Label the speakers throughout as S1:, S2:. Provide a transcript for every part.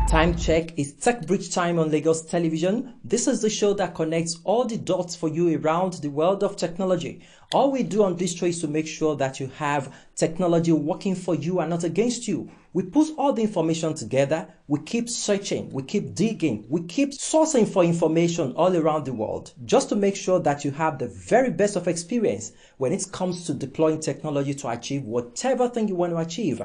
S1: Time check, is Techbridge time on Lagos television. This is the show that connects all the dots for you around the world of technology. All we do on this show is to make sure that you have technology working for you and not against you. We put all the information together, we keep searching, we keep digging, we keep sourcing for information all around the world, just to make sure that you have the very best of experience when it comes to deploying technology to achieve whatever thing you want to achieve.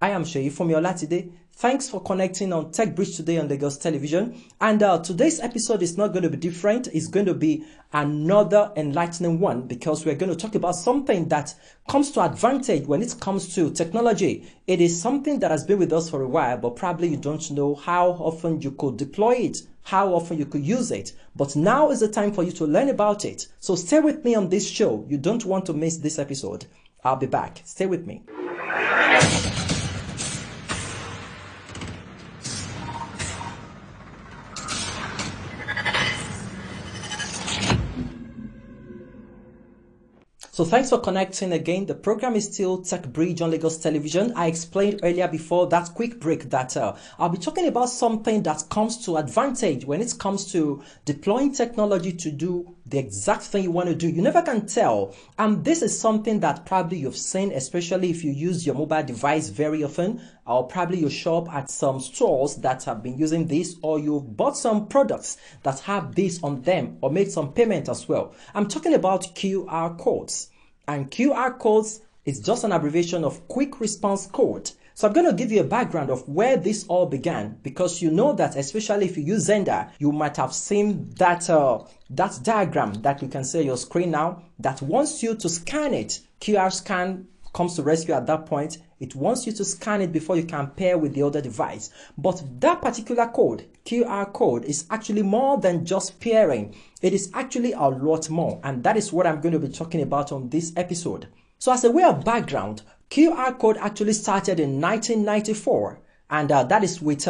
S1: I am Sheyi from today. Thanks for connecting on Techbridge today on Lagos television. And today's episode is not going to be different. It's going to be another enlightening one because we're going to talk about something that comes to advantage when it comes to technology. It is something that has been with us for a while, but probably you don't know how often you could deploy it, how often you could use it. But now is the time for you to learn about it. So stay with me on this show. You don't want to miss this episode. I'll be back. Stay with me. So thanks for connecting again. The program is still Techbridge on Lagos television. I explained earlier before that quick break that I'll be talking about something that comes to advantage when it comes to deploying technology to do the exact thing you want to do. You never can tell. And this is something that probably you've seen, especially if you use your mobile device very often, or probably you shop at some stores that have been using this, or you've bought some products that have this on them, or made some payment as well. I'm talking about QR codes. And QR codes is just an abbreviation of quick response code. So I'm going to give you a background of where this all began, because you know that especially if you use Xender, you might have seen that that diagram that you can see on your screen now that wants you to scan it. QR scan comes to rescue at that point. It wants you to scan it before you can pair with the other device. But that particular code, QR code, is actually more than just pairing. It is actually a lot more. And that is what I'm going to be talking about on this episode. So as a way of background, QR code actually started in 1994. And that is with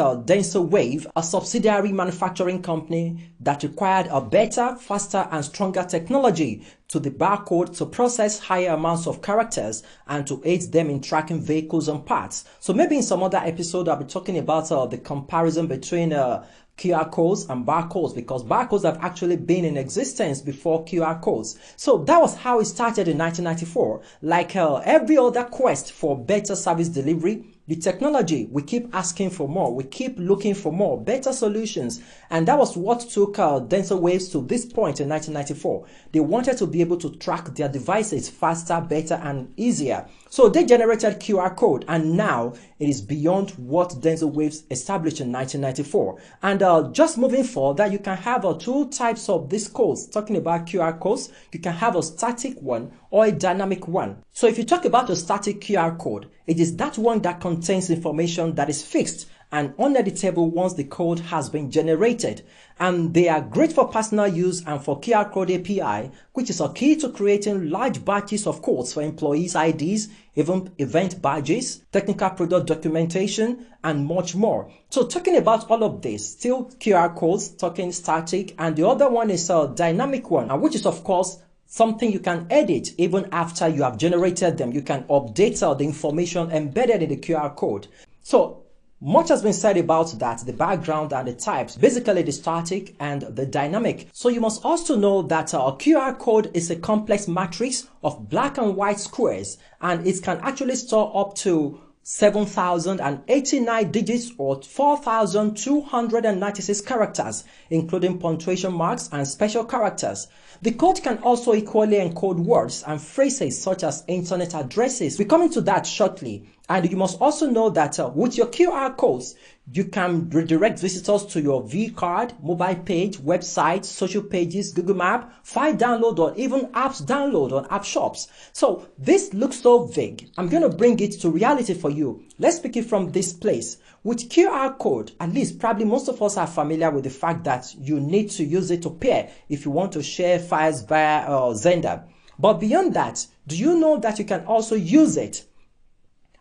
S1: Wave, a subsidiary manufacturing company that required a better, faster, and stronger technology to the barcode to process higher amounts of characters and to aid them in tracking vehicles and parts. So maybe in some other episode, I'll be talking about the comparison between QR codes and barcodes, because barcodes have actually been in existence before QR codes. So that was how it started in 1994. Like every other quest for better service delivery, the technology, we keep asking for more, we keep looking for more, better solutions. And that was what took Waves to this point in 1994. They wanted to be able to track their devices faster, better, and easier. So they generated QR code, and now it is beyond what Waves established in 1994. And just moving forward, you can have two types of these codes. Talking about QR codes, you can have a static one or a dynamic one. So if you talk about a static QR code, it is that one that contains information that is fixed and uneditable once the code has been generated. And they are great for personal use and for QR code API, which is a key to creating large batches of codes for employees' IDs, even event badges, technical product documentation, and much more. So talking about all of this, still QR codes, talking static, and the other one is a dynamic one, which is of course something you can edit even after you have generated them. You can update the information embedded in the QR code. So much has been said about that, the background and the types, basically the static and the dynamic. So you must also know that a QR code is a complex matrix of black and white squares, and it can actually store up to 7,089 digits or 4,296 characters, including punctuation marks and special characters. The code can also equally encode words and phrases such as internet addresses. We're coming to that shortly. And you must also know that with your QR codes, you can redirect visitors to your view card, mobile page, website, social pages, Google Map, file download, or even apps download on app shops. So this looks so vague. I'm going to bring it to reality for you. Let's pick it from this place. With QR code, at least probably most of us are familiar with the fact that you need to use it to pair if you want to share files via Xender. But beyond that, do you know that you can also use it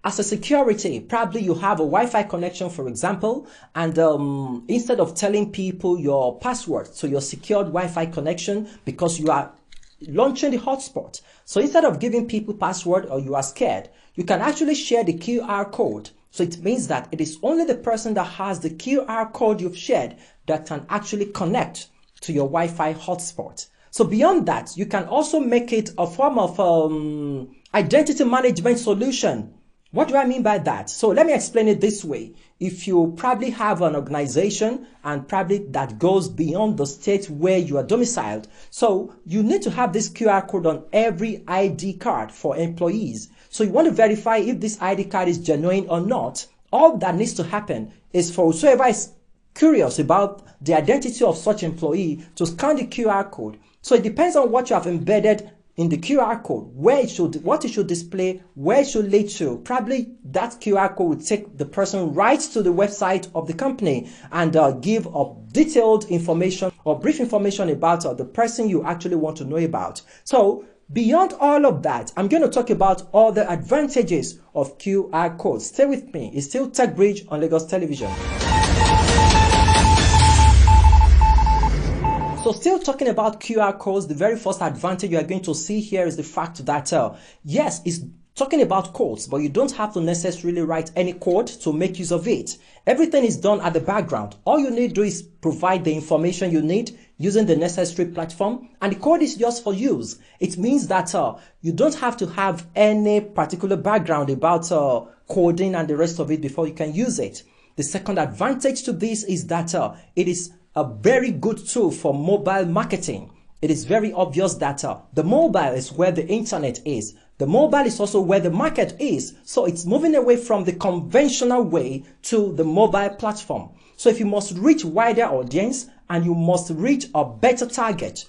S1: as a security? Probably you have a Wi-Fi connection, for example, and instead of telling people your password to your secured Wi-Fi connection because you are launching the hotspot, so instead of giving people password or you are scared, you can actually share the QR code. So it means that it is only the person that has the QR code you've shared that can actually connect to your Wi-Fi hotspot. So beyond that, you can also make it a form of identity management solution. What do I mean by that? So let me explain it this way. If you probably have an organization and probably that goes beyond the state where you are domiciled, so you need to have this QR code on every ID card for employees. So you want to verify if this ID card is genuine or not. All that needs to happen is for whoever is curious about the identity of such employee to scan the QR code. So it depends on what you have embedded in the QR code, what it should display, where it should lead to. Probably that QR code will take the person right to the website of the company and give detailed information or brief information about the person you actually want to know about. So beyond all of that, I'm going to talk about all the advantages of QR codes. Stay with me. It's still Techbridge on Lagos Television. So still talking about QR codes, the very first advantage you are going to see here is the fact that, yes, it's talking about codes, but you don't have to necessarily write any code to make use of it. Everything is done at the background. All you need to do is provide the information you need using the necessary platform, and the code is just for use. It means that you don't have to have any particular background about coding and the rest of it before you can use it. The second advantage to this is that it is a very good tool for mobile marketing. It is very obvious that the mobile is where the internet is. The mobile is also where the market is. So it's moving away from the conventional way to the mobile platform. So if you must reach wider audience and you must reach a better target,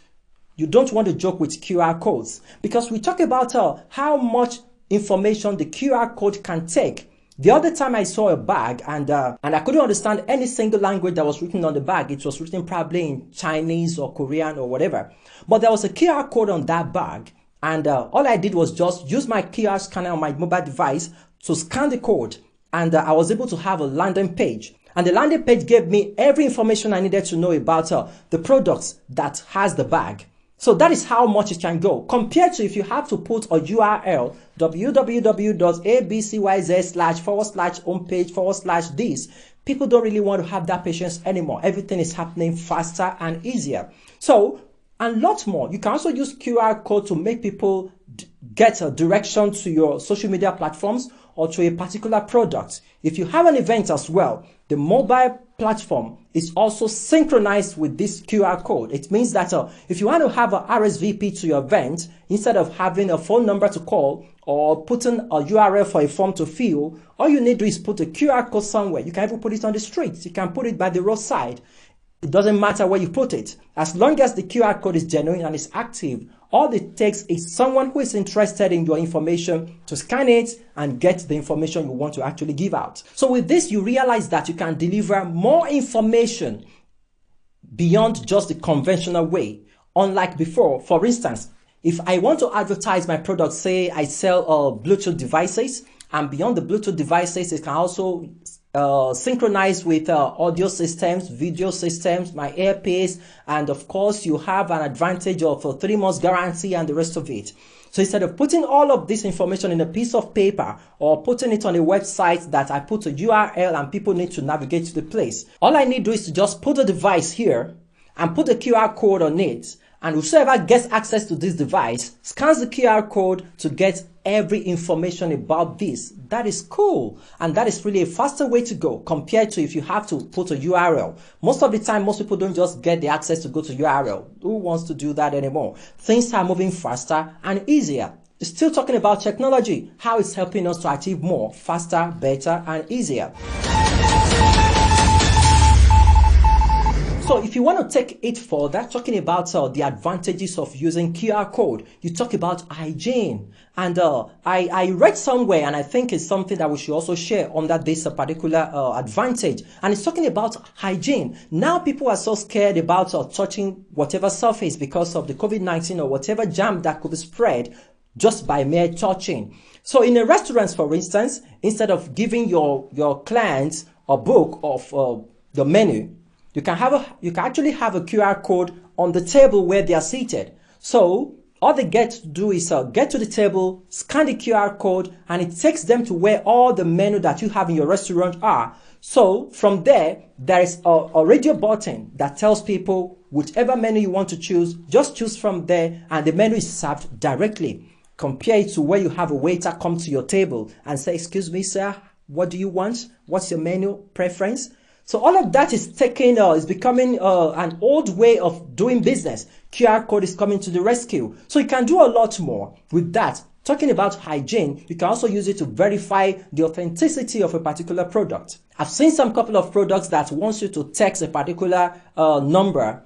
S1: you don't want to joke with QR codes, because we talk about how much information the QR code can take. The other time I saw a bag and I couldn't understand any single language that was written on the bag. It was written probably in Chinese or Korean or whatever. But there was a QR code on that bag, and all I did was just use my QR scanner on my mobile device to scan the code, and I was able to have a landing page. And the landing page gave me every information I needed to know about the products that has the bag. So that is how much it can go, compared to if you have to put a URL, www.abcyz/homepage/this. People don't really want to have that patience anymore. Everything is happening faster and easier. So, and lots more. You can also use QR code to make people get a direction to your social media platforms or to a particular product. If you have an event as well, the mobile platform is also synchronized with this QR code. It means that if you want to have a RSVP to your event, instead of having a phone number to call or putting a URL for a form to fill, all you need to do is put a QR code somewhere. You can even put it on the street. You can put it by the roadside. It doesn't matter where you put it. As long as the QR code is genuine and is active, all it takes is someone who is interested in your information to scan it and get the information you want to actually give out. So with this, you realize that you can deliver more information beyond just the conventional way. Unlike before, for instance, if I want to advertise my product, say I sell Bluetooth devices, and beyond the Bluetooth devices, it can also synchronize with audio systems, video systems, my earpiece, and of course you have an advantage of a 3 months guarantee and the rest of it. So instead of putting all of this information in a piece of paper or putting it on a website that I put a URL and people need to navigate to the place, all I need to do is to just put a device here and put a QR code on it, and whoever gets access to this device scans the QR code to get every information about this. That is cool, and that is really a faster way to go compared to if you have to put a URL. Most of the time, most people don't just get the access to go to URL. Who wants to do that anymore? Things are moving faster and easier. Still talking about technology, how it's helping us to achieve more, faster, better, and easier. So if you want to take it further, talking about the advantages of using QR code, you talk about hygiene. And I read somewhere, and I think it's something that we should also share under this particular advantage. And it's talking about hygiene. Now people are so scared about touching whatever surface because of the COVID-19 or whatever germ that could be spread just by mere touching. So in a restaurant, for instance, instead of giving your clients a book of the menu, you can actually have a QR code on the table where they are seated. So all they get to do is get to the table, scan the QR code, and it takes them to where all the menu that you have in your restaurant are. So from there is a radio button that tells people whichever menu you want to choose, just choose from there, and the menu is served directly. Compare it to where you have a waiter come to your table and say, "Excuse me, sir, what do you want? What's your menu preference?" So all of that is becoming an old way of doing business. QR code is coming to the rescue. So you can do a lot more with that. Talking about hygiene, you can also use it to verify the authenticity of a particular product. I've seen some couple of products that wants you to text a particular number.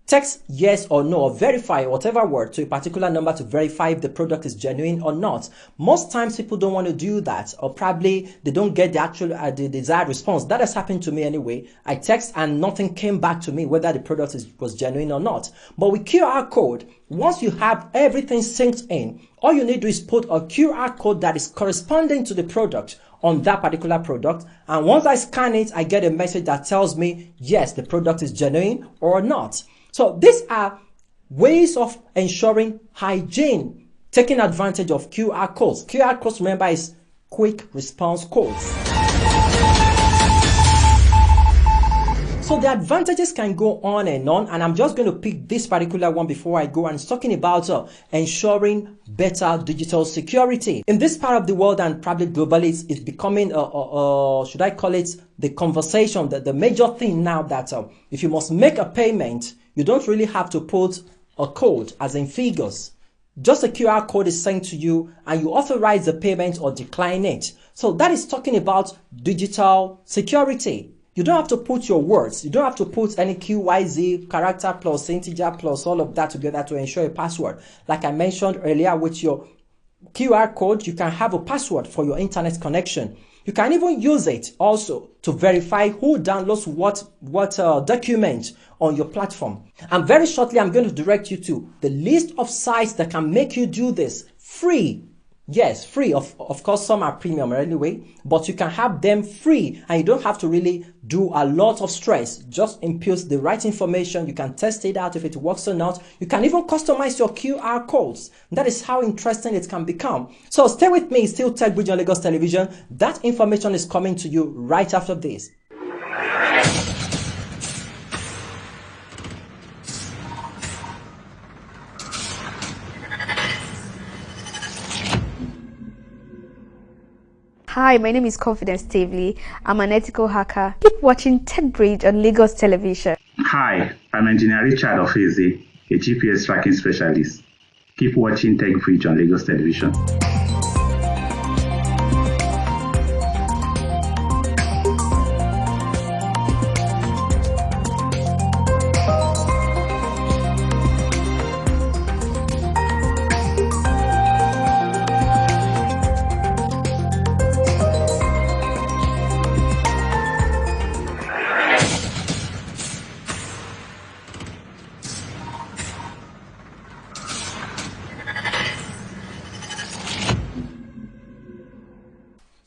S1: Text yes or no, or verify whatever word to a particular number to verify if the product is genuine or not. Most times people don't want to do that, or probably they don't get the actual the desired response. That has happened to me anyway. I text and nothing came back to me whether the product was genuine or not. But with QR code, once you have everything synced in, all you need to do is put a QR code that is corresponding to the product on that particular product, and once I scan it, I get a message that tells me yes, the product is genuine or not. So these are ways of ensuring hygiene, taking advantage of QR codes. QR codes, remember, is quick response codes. So the advantages can go on, and I'm just going to pick this particular one before I go, and it's talking about ensuring better digital security. In this part of the world, and probably globally, it's becoming, should I call it, the conversation, the major thing now, that if you must make a payment, you don't really have to put a code, as in figures. Just a QR code is sent to you and you authorize the payment or decline it. So that is talking about digital security. You don't have to put your words. You don't have to put any QYZ, character plus integer plus all of that together to ensure a password. Like I mentioned earlier, with your QR code, you can have a password for your internet connection. You can even use it also to verify who downloads what document on your platform. And very shortly, I'm going to direct you to the list of sites that can make you do this free. Yes, free. Of course, some are premium anyway, but you can have them free and you don't have to really do a lot of stress. Just input the right information. You can test it out if it works or not. You can even customize your QR codes. That is how interesting it can become. So stay with me. It's still Techbridge on Lagos Television. That information is coming to you right after this.
S2: Hi, my name is Confidence Stavely. I'm an ethical hacker. Keep watching Techbridge on Lagos Television.
S3: Hi, I'm Engineer Richard Ofezi, a GPS tracking specialist. Keep watching Techbridge on Lagos Television.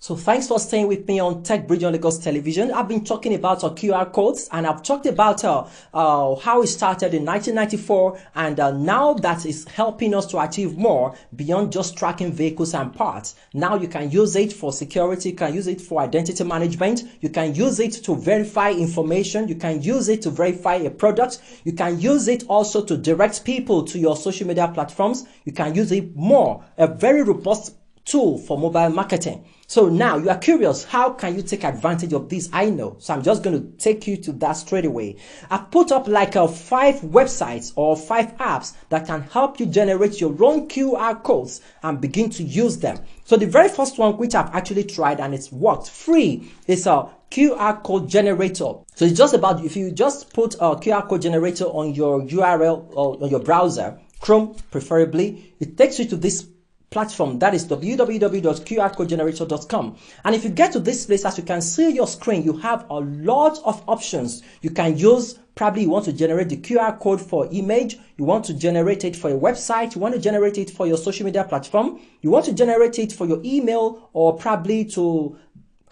S1: So thanks for staying with me on Techbridge on Lagos Television. I've been talking about QR codes, and I've talked about how it started in 1994, and now that is helping us to achieve more beyond just tracking vehicles and parts. Now you can use it for security, you can use it for identity management, you can use it to verify information, you can use it to verify a product, you can use it also to direct people to your social media platforms, you can use it more. A very robust tool for mobile marketing. So now you are curious, how can you take advantage of this? I know. So I'm just going to take you to that straight away. I've put up like 5 websites or 5 apps that can help you generate your own QR codes and begin to use them. So the very first one, which I've actually tried and it's worked free, is a QR code generator. So it's just about, if you just put a QR code generator on your URL or on your browser, Chrome preferably, it takes you to this platform, that is www.qrcodegenerator.com. And if you get to this place, as you can see your screen, you have a lot of options you can use. Probably you want to generate the QR code for image, you want to generate it for a website, you want to generate it for your social media platform, you want to generate it for your email, or probably to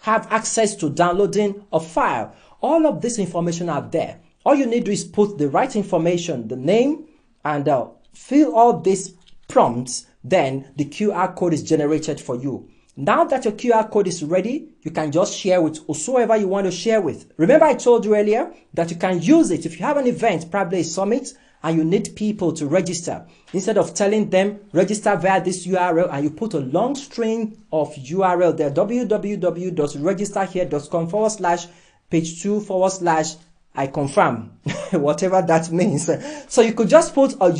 S1: have access to downloading a file. All of this information are there. All you need to do is put the right information, the name, and fill all these prompts. Then the QR code is generated for you. Now that your QR code is ready, you can just share with whosoever you want to share with. Remember, I told you earlier that you can use it if you have an event, probably a summit, and you need people to register. Instead of telling them register via this URL, and you put a long string of URL there, www.registerhere.com/page2/ I confirm, whatever that means. So you could just put a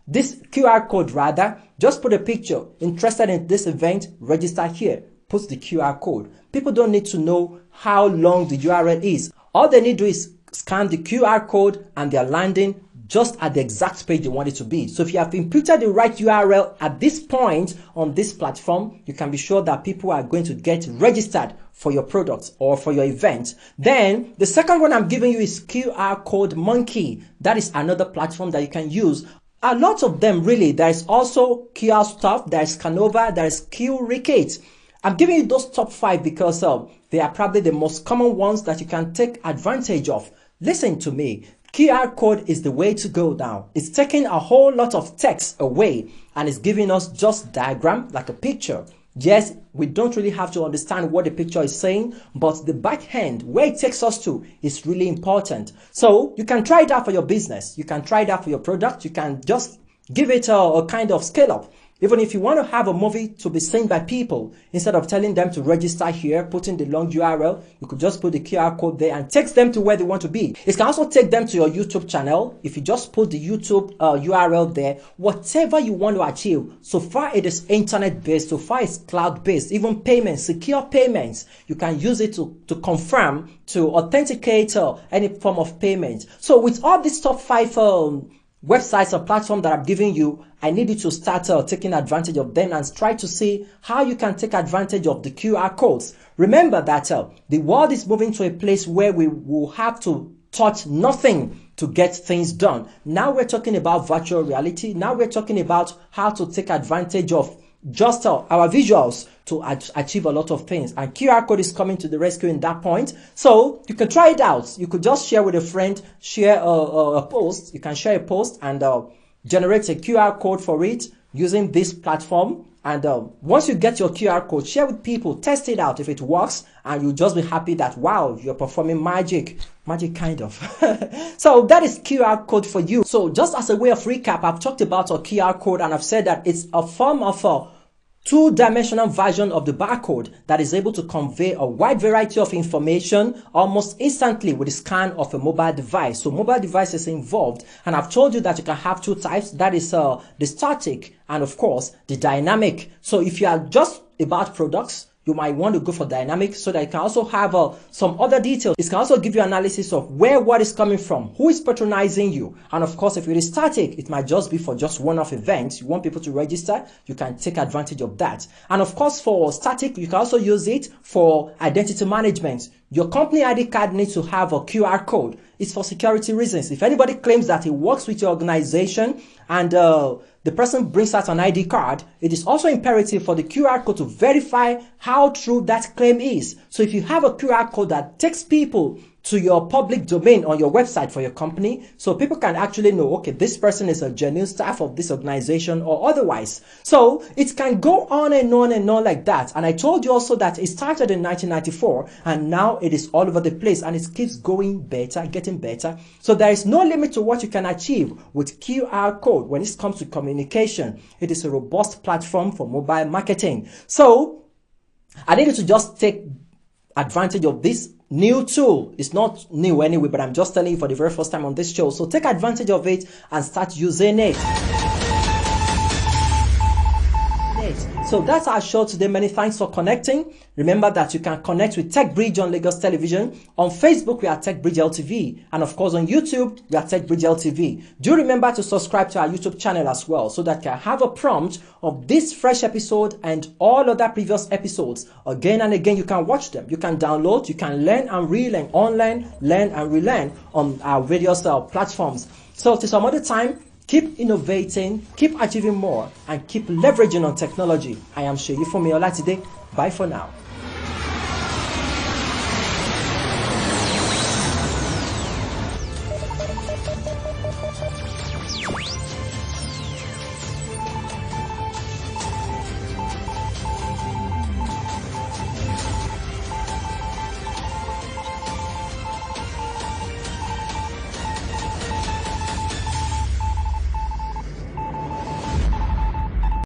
S1: this QR code rather, just put a picture, interested in this event, register here, put the QR code. People don't need to know how long the URL is. All they need to do is scan the QR code and they're landing just at the exact page they want it to be. So if you have inputted the right URL at this point on this platform, you can be sure that people are going to get registered for your product or for your event. Then the second one I'm giving you is QR Code Monkey. That is another platform that you can use. A lot of them really. There is also QR Stuff, there is Canova, there is QRicate. I'm giving you those top 5 because they are probably the most common ones that you can take advantage of. Listen to me. QR code is the way to go now. It's taking a whole lot of text away and it's giving us just diagram, like a picture. Yes, we don't really have to understand what the picture is saying, but the back end, where it takes us to, is really important. So you can try it out for your business. You can try it out for your product. You can just give it a kind of scale up. Even if you want to have a movie to be seen by people, instead of telling them to register here, putting the long URL, you could just put the QR code there and takes them to where they want to be. It can also take them to your YouTube channel. If you just put the YouTube URL there, whatever you want to achieve, so far it is internet-based, so far it's cloud-based, even payments, secure payments, you can use it to confirm, to authenticate any form of payment. So with all these top 5 websites or platforms that I'm giving you, I need you to start taking advantage of them and try to see how you can take advantage of the QR codes. Remember that the world is moving to a place where we will have to touch nothing to get things done. Now we're talking about virtual reality. Now we're talking about how to take advantage of just our visuals to achieve a lot of things, and QR code is coming to the rescue in that point. So you can try it out. You could just share with a friend, share a post. You can share a post and generate a QR code for it using this platform. And once you get your QR code, share with people, test it out. If it works, and you'll just be happy that, wow, you're performing magic kind of. So that is QR code for you. So just as a way of recap, I've talked about a QR code and I've said that it's a form of a two-dimensional version of the barcode that is able to convey a wide variety of information almost instantly with the scan of a mobile device. So mobile device is involved, and I've told you that you can have 2 types. That is the static and of course the dynamic. So if you are just about products, you might want to go for dynamic so that you can also have some other details. It can also give you analysis of where what is coming from, who is patronizing you. And of course, if it is static, it might just be for just one-off events. You want people to register, you can take advantage of that. And of course, for static, you can also use it for identity management. Your company ID card needs to have a QR code. It's for security reasons. If anybody claims that he works with your organization and the person brings out an ID card, it is also imperative for the QR code to verify how true that claim is. So if you have a QR code that takes people to your public domain on your website for your company, so people can actually know, okay, this person is a genuine staff of this organization or otherwise. So it can go on and on and on like that. And I told you also that it started in 1994 and now it is all over the place and it keeps going better, getting better. So there is no limit to what you can achieve with QR code when it comes to communication. It is a robust platform for mobile marketing. So I need you to just take advantage of this new tool. It's not new anyway, but I'm just telling you for the very first time on this show. So take advantage of it and start using it. So that's our show today. Many thanks for connecting. Remember that you can connect with Techbridge on Lagos Television. On Facebook, we are Techbridge LTV. And of course, on YouTube, we are Techbridge LTV. Do remember to subscribe to our YouTube channel as well so that you can have a prompt of this fresh episode and all other previous episodes. Again and again, you can watch them. You can download, you can learn and relearn, online, learn and relearn on our various platforms. So till some other time, keep innovating, keep achieving more, and keep leveraging on technology. I am Sheyi Fumiola today. Bye for now.